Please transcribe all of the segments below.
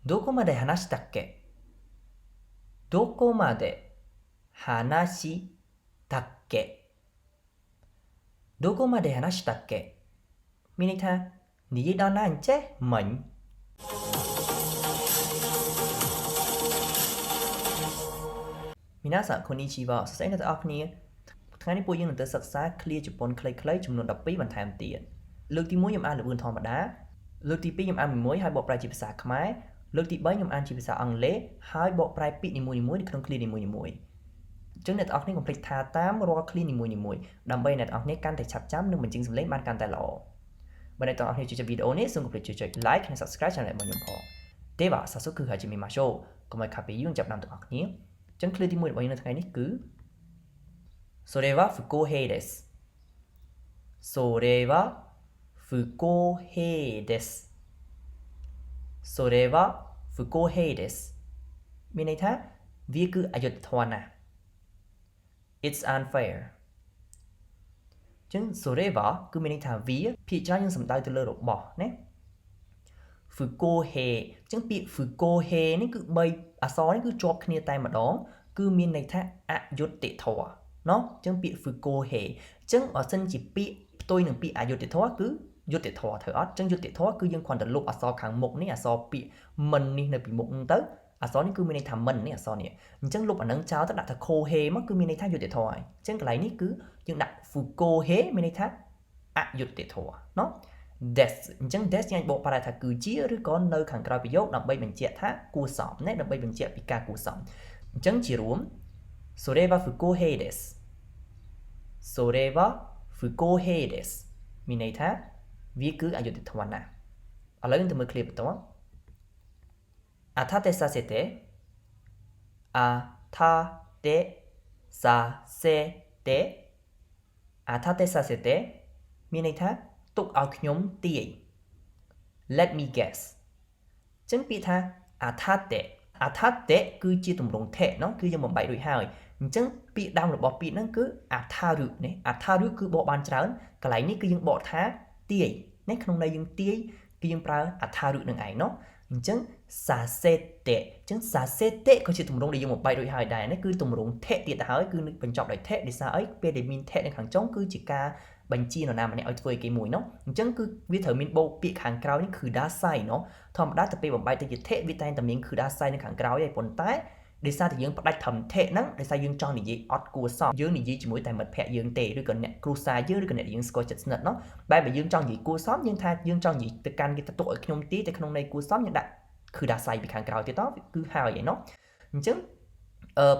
どこまで話したっけどこまで話したっけどこまで話したっけមានន័យថានិយាយដល់ណាអញ្ចេះមិញ皆さんこんにちはសួស្តីអ្នកទាំងអស់គ្នាថ្ងៃនេះពួកយើងនឹងទៅសិក្សាឃ្លាជប៉ុនខ្លីៗចំនួន12បន្ថែមទៀតលើកទី1ខ្ញុំអានលឿនធម្មតាលើកទី2ខ្ញុំអានមួយហើយបកប្រែជាភាសាខ្មែរលើកទី3ខ្ញុំអានជាភាសាអង់គ្លេសហើយបកប្រែពាក្យនីមួយៗនៅក្នុងឃ្លានីមួយៗអញ្ចឹងអ្នកទាំងអស់គ្នាកុំភ្លេចថាតាមរាល់ឃ្លានីមួយៗដើម្បីអ្នកទាំងអស់គ្នាកាន់តែឆាប់ចាំនិងបញ្ចេញសំឡេងបានកាន់តែល្អបើអ្នកទាំងអស់គ្នាចូលចិត្តវីដេអូនេះសូមកុំភ្លេចជួយចុច like និង subscribe channel របស់ខ្ញុំផងទេបាទ早速គឺ始めましょうកុំឲ្យខាតពេលយូរចាប់តាមទាំងអស់គ្នាអញ្ចឹងឃ្លាទី1របស់យើងនៅថ្ងៃនេះគឺそれは不公平ですそれは不公平ですそれは不公平ですមានន័យថាវាគឺអយុត្តិធម៌ណាស់ It's unfair ចឹងそれはគឺមានន័យថាវាភាគច្រើនយើងសំដៅទៅលើរបស់ណា不公平ចឹងពាក្យ不公平នេះគឺ3អក្សរនេះគឺជាប់គ្នាតែម្ដងគឺមានន័យថាអយុត្តិធម៌ណោះចឹងពាក្យ不公平ចឹងបើសិនជាពាក្យផ្ទុយនឹងពាក្យអយុត្តិធម៌គឺយុត្តិធម៌ត្រូវអត់ចឹងយុត្តិធម៌គឺយើងគ្រាន់តែលុបអក្សរខាងមុខនេះអក្សរពាក្យមិននេះនៅពីមុខហ្នឹងទៅអក្សរនេះគឺមានន័យថាមិននេះអក្សរនេះអញ្ចឹងលុបអានឹងចោលទៅដាក់ថាខូហេមកគឺមានន័យថាយុត្តិធម៌ហើយអញ្ចឹងកន្លែងនេះគឺយើងដាក់ fuko he មានន័យថាអយុត្តិធម៌ណោះ des អញ្ចឹង des យើងអាចបកប្រែថាគឺជាឬក៏នៅខាងក្រៅប្រយោគដើម្បីបញ្ជាក់ថាគួរសមណាដើម្បីបញ្ជាក់ពីការគួរសមអញ្ចឹងជារួមそれは不公平ですそれは不公平ですមានន័យថាវាគឺអយុត្តិធម៌ណាស់ឥឡូវយើងទៅមើលឃ្លាបន្ត当てさせて当てさせて当てさせてមានន័យថាទុកឲ្យខ្ញុំទាយ Let me guess ចឹងពាក្យថាអថាតេគឺជាទម្រង់ថេណោះគឺយើងបំបែករួចហើយអញ្ចឹងពាក្យដើមរបស់ពាក្យហ្នឹងគឺអថារុនេះអថារុគឺបកបានច្រើនកន្លែងនេះគឺយើងបកថាទាយនេះក្នុងន័យយើងទាយគឺយើងប្រើអថារុនឹងឯងណោះអញ្ចឹងសាសេតេអញ្ចឹងសាសេតេក៏ជាទម្រង់ដែលយើងបំបែករួចហើយដែរនេះគឺទម្រង់ថេទៀតទៅហើយគឺបញ្ចប់ដោយថេដោយសារអីពេលដែលមានថេនៅខាងចុងគឺជាការបញ្ជានរណាម្នាក់ឲ្យធ្វើអីគេមួយណោះអញ្ចឹងគឺវាត្រូវមានបូកពាក្យខាងក្រោយនេះគឺដាសៃណោះធម្មតាទៅពេលបំបែកទៅជាថេវាតែងតែមានគឺដាសៃនៅខាងក្រោយហើយប៉ុន្តែដោយសារតែយើងផ្ដាច់ត្រឹមថេហ្នឹងដោយសារយើងចង់និយាយអត់គួរសមយើងនិយាយជាមួយតែមិត្តភក្តិយើងទេឬក៏អ្នកគ្រួសារយើងឬក៏អ្នកយើងស្គាល់ចិត្តស្និទ្ធណោះបែបបើយើងចង់និយាយគួរសមយើងថាយើងចង់និយាយទៅកាន់គេទៅទុកឲ្យខ្ញុំទីតែក្នុងន័យគួរសមយើងដាក់គឺដាសៃពីខាងក្រោយទៀតតគឺហើយឯណោះអញ្ចឹង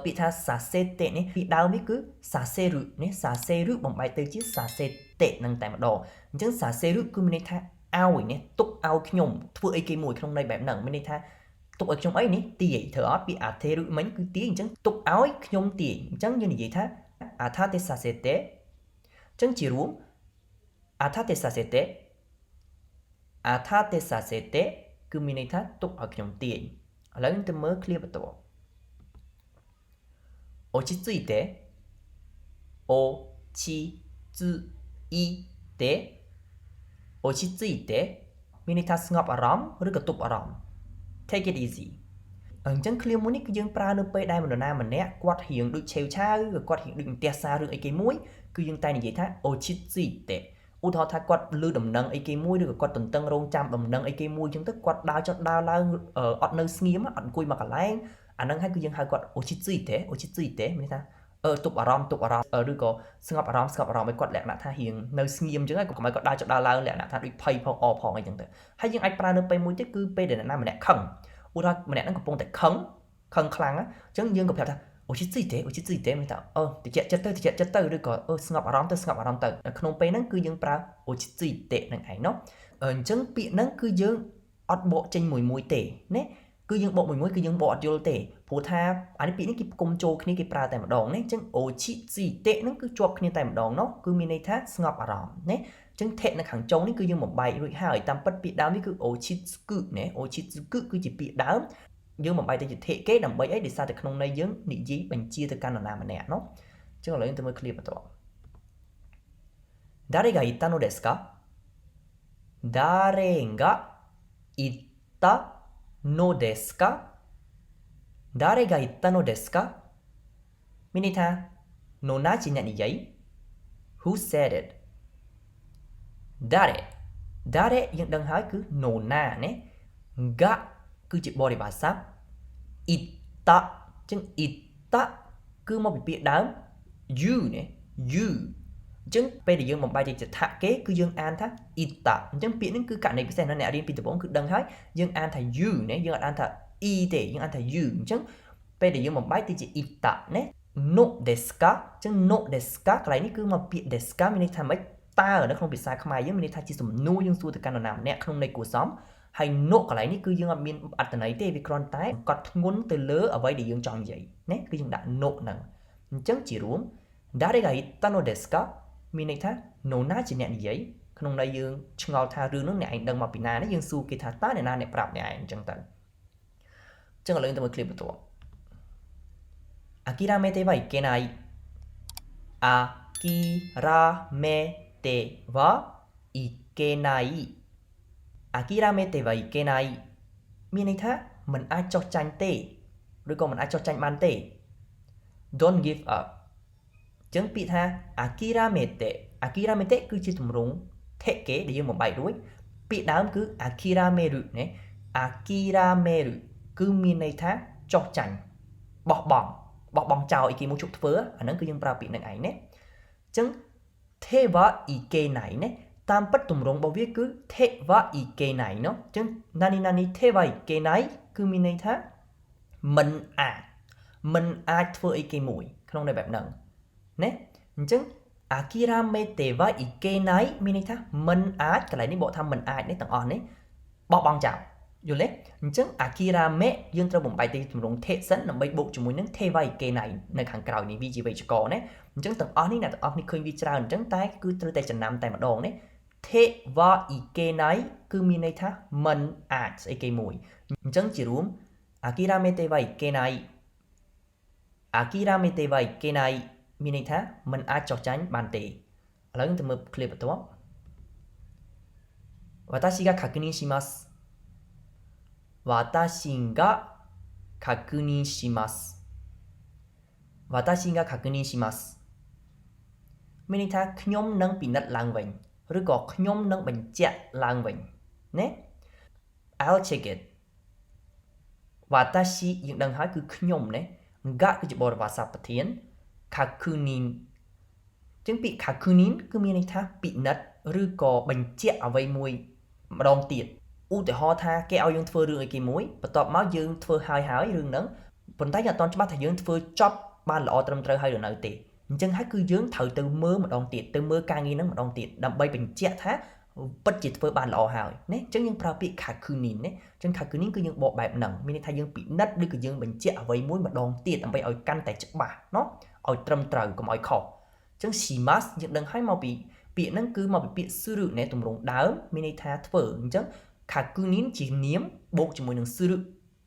ពាក្យថាសាសេតេនេះពីដើមនេះគឺសាសេរុនេះសាសេរុបំបែកទៅជាសាសេតេនឹងតែម្ដងអញ្ចឹងសាសេរុគឺមានន័យថាឲ្យនេះទុកឲ្យខ្ញុំធ្វើអីគេមួយក្នុងន័យបែបហ្នឹងមានន័យថាទុកឲ្យខ្ញុំអីនេះទាយត្រូវអត់ពីអធេរុមិញគឺទាយអញ្ចឹងទុកឲ្យខ្ញុំទាយអញ្ចឹងយើងនិយាយថាអថាតេសាសេតេអញ្ចឹងជារួមអថាតេសាសេតេអថាតេសាសេតេគឺមានន័យថាទុកឲ្យខ្ញុំទាយឥឡូវយើងទៅមើលឃ្លាបន្ត落ち着いて落ち着いて落ち着いてមានន័យថាស្ងប់អារម្មណ៍ឬក៏ទប់អារម្មណ៍ take it easy អញ្ចឹងឃ្លាមួយនេះគឺយើងប្រើនៅពេលដែលនរណាម្នាក់គាត់រៀងដូចឆេវឆាវឬក៏គាត់រៀងដូចផ្ទះសាររឿងអីគេមួយគឺយើងតែនិយាយថា落ち着いてឧទាហរណ៍ថាគាត់លឺដំណឹងអីគេមួយឬក៏គាត់ទន្ទឹងរង់ចាំដំណឹងអីគេមួយអញ្ចឹងទៅគាត់ដើរចុះដើរឡើងអត់នៅស្ងៀមអត់អង្គុយមកកន្លែងអាហ្នឹងហើយគឺយើងហៅគាត់落ち着いてមានន័យថាទប់អារម្មណ៍ឬក៏ស្ងប់អារម្មណ៍ឲ្យគាត់លក្ខណៈថារៀងនៅស្ងៀមអញ្ចឹងហើយកុំឲ្យគាត់ដើរចុះដើរឡើងលក្ខណៈថាដូចភ័យផងផងអីចឹងទៅហើយយើងអាចប្រើនៅពេលមួយទៀតគឺពេលដែលអ្នកណាម្នាក់ខឹងឧទាហរណ៍ម្នាក់ហ្នឹងកំពុងតែខឹងខ្លាំងអញ្ចឹងយើងក៏ប្រាប់ថា落ち着いてមានថាតិចចិត្តទៅឬក៏ស្ងប់អារម្មណ៍ទៅក្នុងពេលហ្នឹងគឺយើងប្រើ落ち着いてហ្នឹងឯងណោះអញ្ចឹងពាក្យហ្នឹងគឺយើងអត់បកចេញមួយទេណាគឺយើងបកមួយគឺយើងបកអត់យល់ទេព្រោះថាអានេះពាក្យនេះគេផ្គុំចូលគ្នាគេប្រើតែម្ដងណាអញ្ចឹង落ち着いてហ្នឹងគឺជាប់គ្នាតែម្ដងណោះគឺមានន័យថាស្ងប់អារម្មណ៍ណាអញ្ចឹងថេនៅខាងចុងនេះគឺយើងបំបែករួចហើយតាមពិតពាក្យដើមនេះគឺ落ち着くណា落ち着くគឺជាពាក្យដើមយើងបំបែកទៅជាថេគេដើម្បីអីដោយសារតែក្នុងន័យយើងនិយាយបញ្ជាទៅកាន់នរណាម្នាក់ណោះអញ្ចឹងឥឡូវយើងទៅមើលឃ្លាបន្ត誰が言ったのですか誰が言ったのですか誰が言ったのですかមានន័យថានរណាជាអ្នកនិយាយ Who said it 誰យើងដឹងហើយគឺនរណាណា Ga គឺជាបរិយាស័ព្ទ Itta ចឹង Itta គឺមកពីពាក្យដើម you ណា you ចឹងពេលដែលយើងបំបែកជាថាគេគឺយើងអានថា Itta អញ្ចឹងពាក្យនេះគឺករណីពិសេសណាអ្នករៀនពីដំបូងគឺដឹងហើយយើងអានថា you ណាយើងអត់អានថា e ទេយើងអានថា you អញ្ចឹងពេលដែលយើងបំបែកទៅជា Itta ណា no deska ចឹង no deska កន្លែងនេះគឺមកពាក្យ deska មានន័យថាម៉េចតើនៅក្នុងភាសាខ្មែរយើងមានន័យថាជាសំណួរយើងសួរទៅកាន់នរណាម្នាក់ក្នុងន័យគួរសមហើយ no កន្លែងនេះគឺយើងអត់មានអត្ថន័យទេវាគ្រាន់តែកត់ធ្ងន់ទៅលើអ្វីដែលយើងចង់និយាយណាគឺយើងដាក់ no ហ្នឹងអញ្ចឹងជារួម誰が言ったのですかមានន័យថានរណាជាអ្នកនិយាយក្នុងន័យយើងឆ្ងល់ថារឿងនោះអ្នកឯងដឹងមកពីណានេះយើងសួរគេថាតើអ្នកណាអ្នកប្រាប់អ្នកឯងអញ្ចឹងទៅអញ្ចឹងឥឡូវទៅមើលឃ្លីបបន្ទាប់諦めてはいけない諦めてはいけない諦めてはいけないមានន័យថាមិនអាចចោះចាញ់ទេឬក៏មិនអាចចោះចាញ់បានទេ Don't give up ចឹងពាក្យថាអាគីរ៉ាមេតេគឺជាទម្រង់ថេកេដែលយើងបំបែករួចពាក្យដើមគឺអាគីរ៉ាមេរុណាអាគីរ៉ាមេរុគឺមានន័យថាចោះចាញ់បោះបង់ចោលអីគេមកជប់ធ្វើអាហ្នឹងគឺយើងប្រើពាក្យនឹងឯងណាចឹងទេវ៉ាអ៊ីកេណៃណាតាមពិតទម្រង់របស់វាគឺទេវ៉ាអ៊ីកេណៃណោះចឹងណានីទេវ៉ាអ៊ីកេណៃគឺមានន័យថាមិនអាចធ្វើអីគេមួយក្នុងន័យបែបហ្នឹងណាអញ្ចឹងអាគីរ៉ាមេតេវ៉ាអ៊ីកេណៃមានន័យថាមិនអាចកន្លែងនេះបកថាមិនអាចនេះទាំងអស់នេះបោះបង់ចោលយល់ទេអញ្ចឹងអាគីរ៉ាមេយើងត្រូវបំបែកទៅទម្រង់ថេសិនដើម្បីបូកជាមួយនឹងទេវ៉ាអ៊ីកេណៃនៅខាងក្រោយនេះវាជាវេយ្យាករណ៍ណាអញ្ចឹងទាំងអស់នេះអ្នកទាំងអស់នេះឃើញវាច្រើនអញ្ចឹងតែគឺត្រូវតែចំណាំតែម្ដងនេះទេវ៉ាអ៊ីកេណៃគឺមានន័យថាមិនអាចស្អីគេមួយអញ្ចឹងជារួមអាគីរ៉ាមេតេវ៉ាអ៊ីកេណៃមានន័យថាមិនអាចចោះចាញ់បានទេឥឡូវទៅមើលឃ្លីបបន្ទាប់私が確認します私が確認しますមានន័យថាខ្ញុំនឹងពិនិត្យឡើងវិញឬក៏ខ្ញុំនឹងបញ្ជាក់ឡើងវិញណា I'll check it 私យើងដឹងហើយគឺខ្ញុំណា ga គឺជាបរិយាស័ព្ទប្រធាន確認ចឹងពាក្យ確認គឺមានន័យថាពិនិត្យឬក៏បញ្ជាក់អ្វីមួយម្ដងទៀតឧទាហរណ៍ថាគេឲ្យយើងធ្វើរឿងអីគេមួយបន្ទាប់មកយើងធ្វើហើយរឿងហ្នឹងប៉ុន្តែយើងអត់ទាន់ច្បាស់ថាយើងធ្វើចប់បានល្អត្រឹមត្រូវហើយឬនៅទេអញ្ចឹងហើយគឺយើងត្រូវទៅមើលម្ដងទៀតទៅមើលការងារហ្នឹងម្ដងទៀតដើម្បីបញ្ជាក់ថាពិតជាធ្វើបានល្អហើយណាអញ្ចឹងយើងប្រើពាក្យ確認ណាអញ្ចឹង確認គឺយើងបកបែបហ្នឹងមានន័យថាយើងពិនិត្យឬក៏យើងបញ្ជាក់អ្វីមួយម្ដងទៀតដើម្បីឲ្យកាន់តែច្បាស់ណោះឲ្យត្រឹមត្រូវកុំឲ្យខុសអញ្ចឹង shimas យើងដឹងហើយមកពីពាក្យហ្នឹងគឺមកពីពាក្យ suru ណាទម្រង់ដើមមានន័យថាធ្វើអញ្ចឹង kakunin ជានាមបូកជាមួយនឹង suru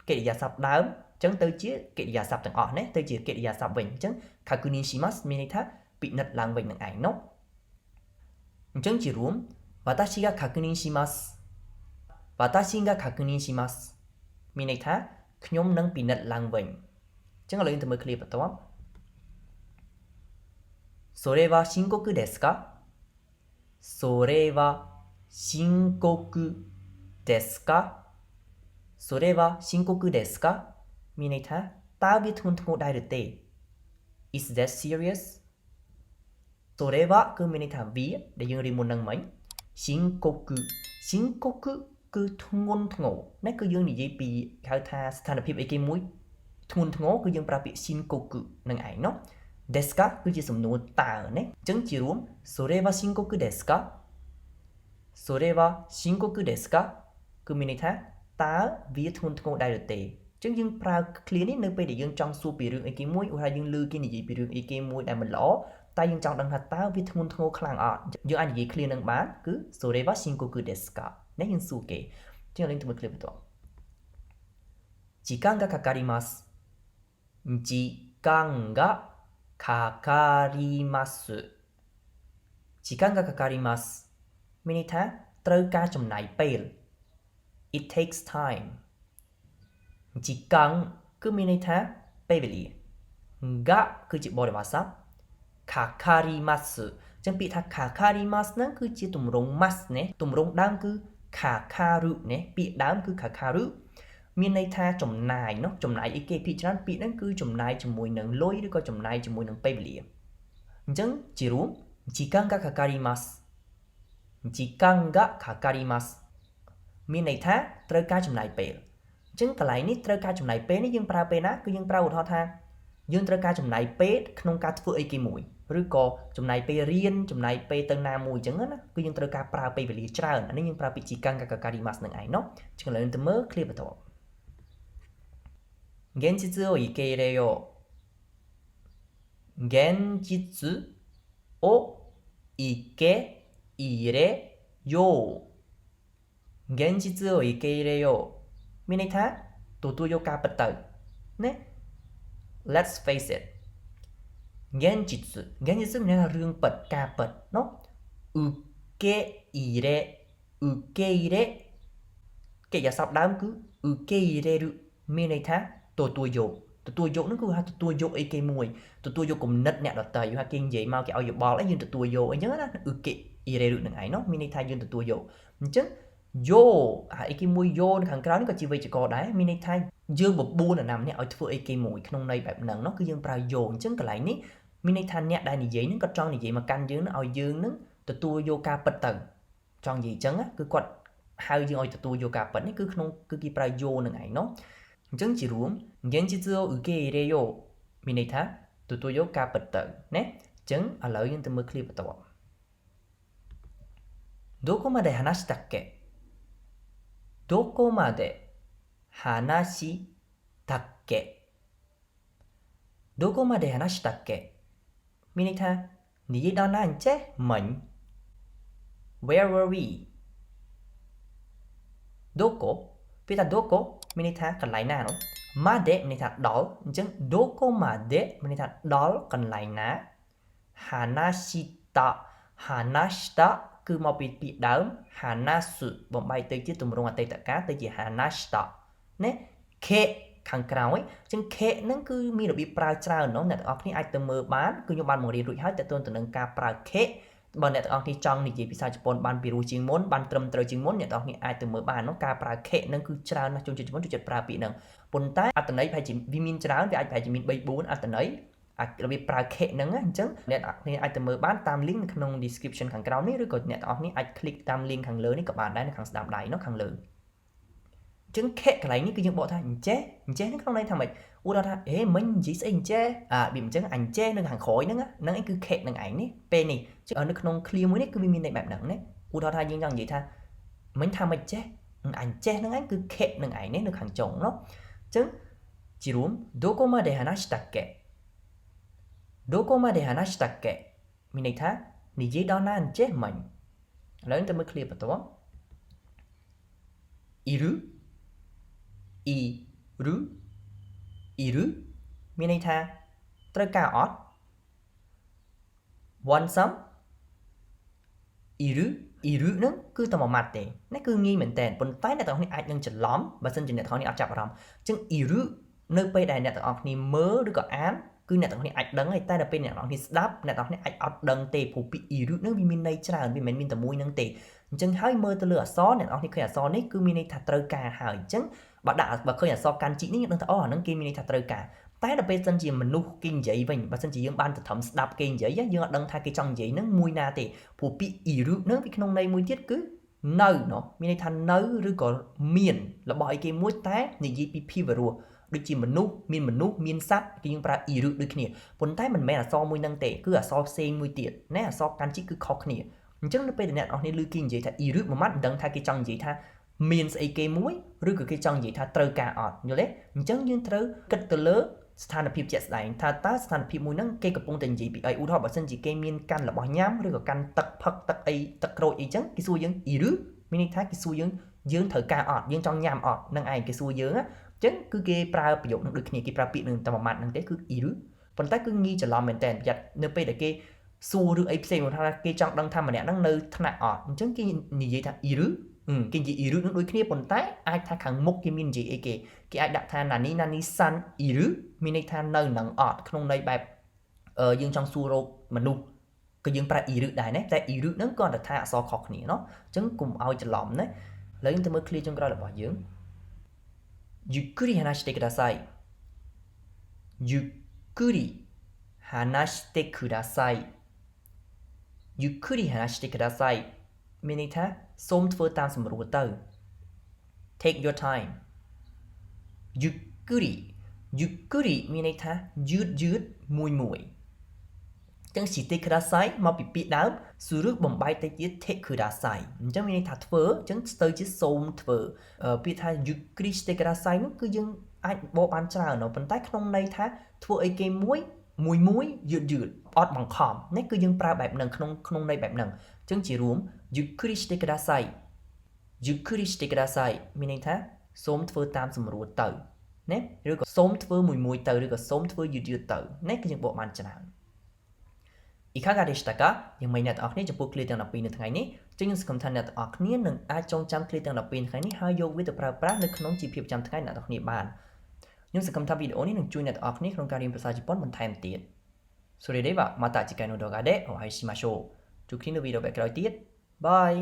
កិរិយាសព្ទដើមអញ្ចឹងទៅជាកិរិយាសព្ទទាំងអស់ណាទៅជាកិរិយាសព្ទវិញអញ្ចឹង kakunin shimas មានន័យថាពិនិត្យឡើងវិញនឹងឯងណោះអញ្ចឹងជារួម私が確認しますមានន័យថាខ្ញុំនឹងពិនិត្យឡើងវិញអញ្ចឹងឥឡូវយើងទៅមើលឃ្លាបន្ទាប់それは深刻ですかそれは深刻ですかそれは深刻ですかមានន័យថាតើវាធ្ងន់ធ្ងរដែរឬទេ Is that serious それはគឺមានន័យថាវាដែលយើងរៀនមុននឹងមិញ深刻គឺធ្ងន់ធ្ងរណាគឺយើងនិយាយពីហៅថាស្ថានភាពអីគេមួយធ្ងន់ធ្ងរគឺយើងប្រើពាក្យ 深刻នឹងឯងណោះ deska គឺជាសំណួរតើណាអញ្ចឹងជារួមそれは深刻ですかそれは深刻ですかគឺមានន័យថាតើវាធ្ងន់ធ្ងរដែរឬទេអញ្ចឹងយើងប្រើ clear នេះនៅពេលដែលយើងចង់សួរពីរឿងអីគេមួយឧទាហរណ៍យើងឮគេនិយាយពីរឿងអីគេមួយដែលមិនល្អតែយើងចង់ដឹងថាតើវាធ្ងន់ធ្ងរខ្លាំងអត់យើងអាចនិយាយ clear នឹងបានគឺそれは深刻ですかនេះយើងសួរគេអញ្ចឹងយើងទៅមើល clear បន្ទាប់時間がかかります時間がかかります時間がかかりますមានន័យថាត្រូវការចំណាយពេល it takes time ជីកង់គឺមានន័យថាពេលវេលាがគឺជាបរិបទសព្ទかかりますចឹងពាក្យថាかかりますហ្នឹងគឺជាទម្រង់ mas ណាទម្រង់ដើមគឺかかるណាពាក្យដើមគឺかかるមានន័យថាចំណាយចំណាយអីគេភាគច្រើនពាក្យហ្នឹងគឺចំណាយជាមួយនឹងលុយឬក៏ចំណាយជាមួយនឹងពេលវេលាអញ្ចឹងជារួម時間がかかります時間がかかりますមានន័យថាត្រូវការចំណាយពេលអញ្ចឹងកន្លែងនេះត្រូវការចំណាយពេលនេះយើងប្រើពេលណាគឺយើងប្រើឧទាហរណ៍ថាយើងត្រូវការចំណាយពេលក្នុងការធ្វើអីគេមួយឬក៏ចំណាយពេលរៀนចំណាយពេលទៅណាមួយអញ្ចឹងណាគឺយើងត្រូវការប្រើពេលវេលាច្រើនអានេះយើងប្រើពាក្យ時間がかかりますនឹងឯងអញ្ចឹងឥឡូវទៅមើល clear បន្ត現実を受け入れよう現実を受け入れよう現実を受け入れようមានន័យថាទទួលយកការពិតទៅណា Let's face it 現実មានន័យថារឿងពិតការពិត受け入れ受け入れកិរិយាសព្ទដើមគឺ受け入れるមានន័យថាទទួលយកហ្នឹងគឺហៅទទួលយកអីគេមួយទទួលយកគំនិតអ្នកដទៃហៅគេនិយាយមកគេឲ្យយោបល់អីយើងទទួលយកអញ្ចឹងណា受け入れるនឹងឯងមានន័យថាយើងទទួលយកអញ្ចឹងយកអីគេមួយយកនៅខាងក្រៅនេះក៏ជាវេយ្យាករណ៍ដែរមានន័យថាយើងបបួលអ្នកណាម្នាក់ឲ្យធ្វើអីគេមួយក្នុងន័យបែបហ្នឹងគឺយើងប្រើយកអញ្ចឹងកន្លែងនេះមានន័យថាអ្នកដែលនិយាយហ្នឹងគាត់ចង់និយាយមកកាន់យើងឲ្យយើងហ្នឹងទទួលយកការពិតទៅចង់និយាយអញ្ចឹងគឺគាត់ហៅយើងឲ្យទទួលយកការពិតនេះគឺគេប្រើយកនឹងឯងអញ្ចឹងជារួម現実を受け入れようមានន័យថាទទួលយកការពិតទៅណាអញ្ចឹងឥឡូវយើងទៅមើល clear បន្តどこまで話したっけどこまで話したっけどこまで話したっけមានន័យថានិយាយដល់ណាអញ្ចេះមិញ Where were we どこពាក្យថាどこមានន័យថាកន្លែងណានោះまでមានន័យថាដល់អញ្ចឹងどこまでមានន័យថាដល់កន្លែងណា話した話したគឺមកពីពាក្យដើម話すបំបែកទៅជាទម្រង់អតីតកាលទៅជា話したណាខេខាងក្រោយអញ្ចឹងខេហ្នឹងគឺមានរបៀបប្រើច្រើនអ្នកទាំងអស់គ្នាអាចទៅមើលបានគឺខ្ញុំបានបង្រៀនរួចហើយតើតើទៅនឹងការប្រើខេបើអ្នកទាំងអស់គ្នាចង់និយាយភាសាជប៉ុនបានពីរោះជាងមុនបានត្រឹមត្រូវជាងមុនអ្នកទាំងអស់គ្នាអាចទៅមើលបានការប្រើខេហ្នឹងគឺច្រើនណាស់ជនជាតិជប៉ុនចូលចិត្តប្រើពាក្យហ្នឹងប៉ុន្តែអត្ថន័យប្រហែលជាវាមានច្រើនវាអាចប្រហែលជាមាន 3-4 អត្ថន័យរបៀបប្រើខេហ្នឹងអញ្ចឹងអ្នកទាំងអស់គ្នាអាចទៅមើលបានតាម link នៅក្នុង description ខាងក្រោមនេះឬក៏អ្នកទាំងអស់គ្នាអាច click តាម link ខាងលើនេះក៏បានដែរនៅខាងស្ដាំដៃខាងលើអញ្ចឹងខេកន្លែងនេះគឺយើងបកថាអញ្ចេះនេះក្នុងន័យថាម៉េចឧទាហរណ៍ថាមិញនិយាយស្អីអញ្ចេះវាអញ្ចឹងអញ្ចេះនៅខាងក្រោយហ្នឹងឯងគឺខេកនឹងឯងនេះពេលនេះនៅក្នុង clear មួយនេះគឺវាមានន័យបែបហ្នឹងណាឧទាហរណ៍ថាយើងចង់និយាយថាមិញថាមិនចេះអញ្ចេះហ្នឹងឯងគឺខេកនឹងឯងនេះនៅខាងចុងអញ្ចឹងជារួមどこまで話したっけどこまで話したっけមានន័យថានិយាយដល់ណាអញ្ចេះមិញឥឡូវទៅមើល clear បន្តいるいるមានន័យថាត្រូវការអត់ want some いるហ្នឹងគឺតែមួយម៉ាត់ទេនេះគឺងាយមែនតើប៉ុន្តែអ្នកទាំងអស់គ្នាអាចនឹងច្រឡំបើសិនជាអ្នកទាំងអស់គ្នាអត់ចាប់អារម្មណ៍អញ្ចឹងいるនៅពេលដែលអ្នកទាំងអស់គ្នាមើលឬក៏អានគឺអ្នកទាំងអស់គ្នាអាចដឹងហើយតែដល់ពេលអ្នកទាំងអស់គ្នាស្ដាប់អ្នកទាំងអស់គ្នាអាចអត់ដឹងទេព្រោះពាក្យいるហ្នឹងវាមានន័យច្រើនវាមិនមែនមានតែមួយហ្នឹងទេអញ្ចឹងហើយមើលទៅលើអក្សរអ្នកទាំងអស់គ្នាឃើញអក្សរនេះគឺមានន័យថាត្រូវការហើយអញ្ចឹងបើឃើញអក្សរកាន់ជីនេះយើងដឹងថាអាហ្នឹងគេមានន័យថាត្រូវការតែដល់ពេលសិនជាមនុស្សគេនិយាយវិញបើសិនជាយើងបានទៅត្រឹមស្ដាប់គេនិយាយយើងអត់ដឹងថាគេចង់និយាយហ្នឹងមួយណាទេព្រោះពាក្យいるហ្នឹងពីក្នុងន័យមួយទៀតគឺនៅមានន័យថានៅឬក៏មានរបស់អីគេមួយតែនិយាយពីភាពរស់ដូចជាមនុស្សមានសត្វគេយើងប្រើいるដូចគ្នាប៉ុន្តែមិនមែនអក្សរមួយហ្នឹងទេគឺអក្សរផ្សេងមួយទៀតណាអក្សរកាន់ជីគឺខុសគ្នាអញ្ចឹងនៅពេលដែលអ្នកនរគ្នាឮគេនិយាយថាいるមួយម៉ាត់មិនដឹងថាគេចង់និយាយថាមានស្អីគេមួយឬក៏គេចង់និយាយថាត្រូវការអត់យល់ទេអញ្ចឹងយើងត្រូវគិតទៅលើស្ថានភាពជាក់ស្ដែងថាតើស្ថានភាពមួយហ្នឹងគេកំពុងតែនិយាយពីអីឧទាហរណ៍បើសិនជាគេមានកាន់របស់ញ៉ាំឬក៏កាន់ទឹកផឹកទឹកអីទឹកក្រូចអីចឹងគេសួរយើងいるមានន័យថាគេសួរយើងត្រូវការអត់យើងចង់ញ៉ាំអត់នឹងឯងគេសួរយើងអញ្ចឹងគឺគេប្រើប្រយោគនឹងដូចគ្នាគេប្រើពាក្យនឹងតែមួយម៉ាត់ហ្នឹងទេគឺいるប៉ុន្តែគឺងាយច្រឡំមែនតើប្រយ័ត្ននៅពេលដែលគេសួរឬអីផ្សេងមកថាគេចង់ដឹងថាម្នាក់ហ្នឹងនៅថ្នាក់អត់អញ្ចឹងគេនិយាយថាいるគេនិយាយអ៊ីរឹនឹងដូចគ្នាប៉ុន្តែអាចថាខាងមុខគេមាននិយាយអីគេអាចដាក់ថាណានីសាន់អ៊ីរឹមានន័យថានៅនឹងអត់ក្នុងន័យបែបយើងចង់សួររកមនុស្សក៏យើងប្រើអ៊ីរឹដែរណាតែអ៊ីរឹហ្នឹងគ្រាន់តែថាអក្សរខុសគ្នាเนาะអញ្ចឹងកុំឲ្យច្រឡំណាឥឡូវយើងទៅមើល clear ចុងក្រោយរបស់យើងゆっくり話してくださいゆっくり話してくださいゆっくり話してくださいមានន័យថាសូមធ្វើតាមសម្រួលទៅ take your time ゆっくりមានន័យថាយឺតមួយចឹងしてくださいមកពីពាក្យដើមស៊ូរឹបំបែកទៅជា take くださいអញ្ចឹងមានន័យថាធ្វើអញ្ចឹងទៅជាសូមធ្វើពាក្យថាゆっくりしてくださいនោះគឺយើងអាចបកបានច្រើនប៉ុន្តែក្នុងន័យថាធ្វើអីគេមួយយឺតអត់បង្ខំនេះគឺយើងប្រើបែបហ្នឹងក្នុងន័យបែបហ្នឹងអញ្ចឹងជារួមゆっくりしてくださいゆっくりしてくださいមានន័យថាសូមធ្វើតាមសម្រួលទៅណាឬក៏សូមធ្វើមួយទៅឬក៏សូមធ្វើយឺតទៅនេះគឺយើងបកបានច្រើនいかがでしたかយ៉ាងម៉េចអ្នកទាំងអស់គ្នាចំពោះ clear ទាំង12នៅថ្ងៃនេះចឹងខ្ញុំសង្ឃឹមថាអ្នកទាំងអស់គ្នានឹងអាចចងចាំ clear ទាំង12ថ្ងៃនេះហើយយកវាទៅប្រើប្រាស់នៅក្នុងជីវភាពប្រចាំថ្ងៃអ្នកទាំងអស់គ្នាបានខ្ញុំសង្ឃឹមថាវីដេអូនេះនឹងជួយអ្នកទាំងអស់គ្នាក្នុងការរៀនភាសាជប៉ុនបន្ថែមទៀតそれではまた次回の動画でお会いしましょうជួបគ្នានៅវីដេអូក្រោយទៀតបាយ